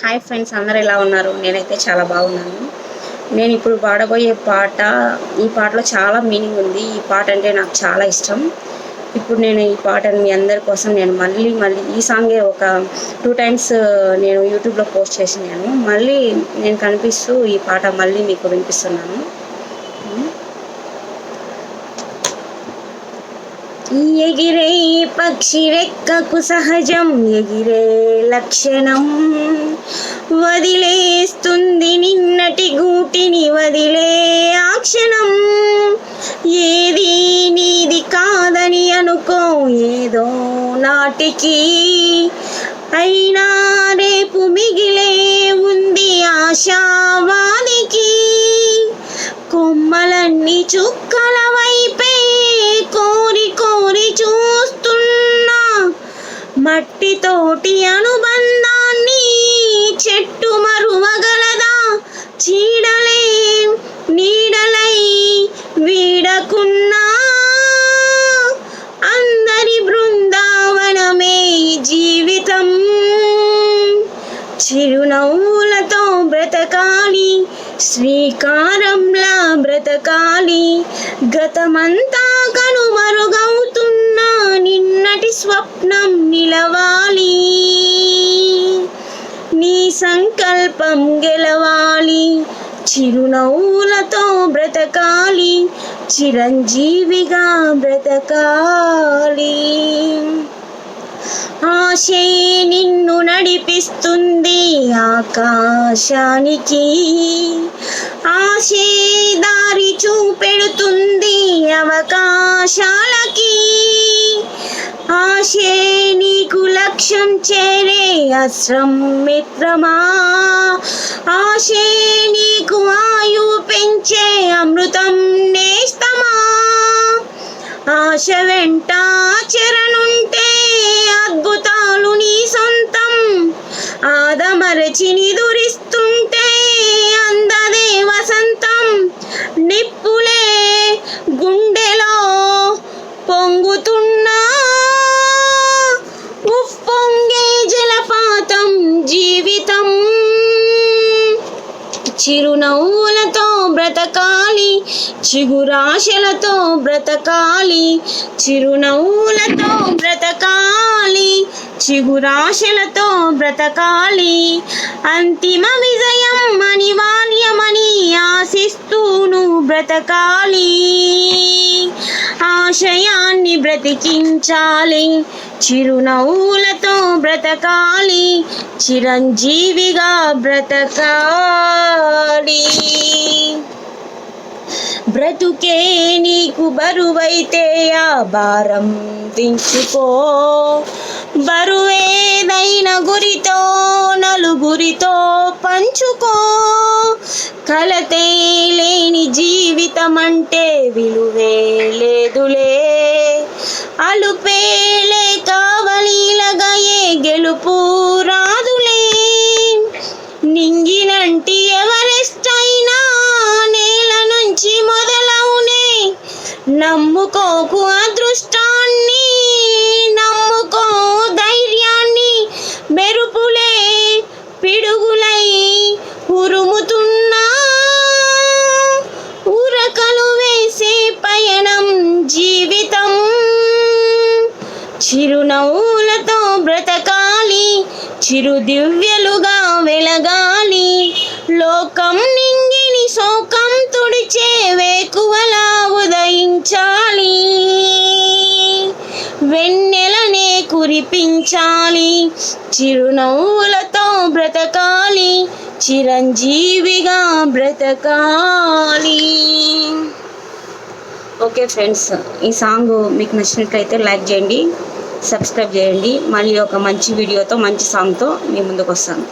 Hi friends, అందరూ ఎలా ఉన్నారు? నేనైతే చాలా బాగున్నాను. నేను ఇప్పుడు పాడబోయే పాట, ఈ పాటలో చాలా మీనింగ్ ఉంది. ఈ పాట అంటే నాకు చాలా ఇష్టం. ఇప్పుడు నేను ఈ పాటను మీ అందరి కోసం నేను మళ్ళీ ఈ సాంగే ఒక 2 times నేను యూట్యూబ్లో పోస్ట్ చేసినాను. మళ్ళీ నేను కనిపిస్తూ ఈ పాట మళ్ళీ మీకు వినిపిస్తున్నాను. ఎగిరే పక్షి రెక్కకు సహజం ఎగిరే లక్షణం, వదిలేస్తుంది నిన్నటి గూటిని వదిలే ఆ క్షణం. ఏది నీది కాదని అనుకో ఏదో నాటికి, అయినా రేపు మిగిలే ఉంది ఆశావాదికి. కొమ్మలన్నీ చుక్కల వైపే కోరి కోరి చూస్తున్నా, మట్టితోటి అనుబంధాన్ని చెట్టు మరువగలదా? చీడలే నీడలై వీడకున్నా అందరి బృందావనమే జీవితం. చిరునవ్వులతో బ్రతకాలి, శ్రీకారంలా బ్రతకాలి. గతమంతా కనుమరుగవుతున్నా నిన్నటి స్వప్నం నిలవాలి. నీ సంకల్పం గెలవాలి, చిరునవ్వులతో బ్రతకాలి, చిరంజీవిగా బ్రతకాలి. ఆశే నిన్ను నడిపిస్తుంది ఆకాశానికి, ఆశే దారి చూపెడుతుంది అవకాశాలకి. ఆశే నీకు లక్ష్యం చేరే అస్త్రం మిత్రమా, ఆశే నీకు ఆయువు పెంచే అమృతం నేస్తమా. ఆశ వెంట ఆచరణుంటే అద్భుతాలు నీ సొంతం, ఆదమరచి నిదురిస్తుంటే అందదే వసంతం. నిప్పులే గుండెలో పొంగుతున్నా ఉప్పొంగే జలపాతం జీవితం. చిరునవ్వులతో బ్రతకాలి, చిగురాశలతో బ్రతకాలి, చిరునవ్వులతో బ్రతకాలి, చిగురాశలతో బ్రతకాలి. అంతిమ విజయం అనివార్యమని ఆశిస్తూను బ్రతకాలి. ఆశయాన్ని బ్రతికించాలి, చిరునవ్వులతో బ్రతకాలి, చిరంజీవిగా బ్రతకాలి. బ్రతుకే నీకు బరువైతే ఆ భారం దించుకో, బరువేదైన గురితో నలుగురితో పంచుకో. కలతే లేని జీవితం అంటే విలువే లేదులే, అలుపేలే కావలీలగా ఏ గెలుపు రాదులే. నింగినంటి ఎవరెస్ట్ అయినా నేల నుంచి మొదలవునే, నమ్ముకోకు అదృష్టాన్ని, నమ్ముకో ధైర్యాన్ని. మెరుపులే పిడుగులై ఉరుముతున్నా ఉరకలు వేసే పయనం జీవితం. చిరునవ్వులతో బ్రతకాలి, చిరు దివ్యలుగా వెలగాలి. లోకం నింగిని శోకం తుడిచే వేకువలా ఉదయించాలి, వెన్నెలనే కురిపించాలి. చిరునవ్వులతో బ్రతకాలి, చిరంజీవిగా బ్రతకాలి. ఓకే ఫ్రెండ్స్, ఈ సాంగ్ మీకు నచ్చినట్లయితే లైక్ చేయండి, సబ్స్క్రైబ్ చేయండి. మళ్ళీ ఒక మంచి వీడియోతో మంచి సాంగ్తో మీ ముందుకు వస్తాను.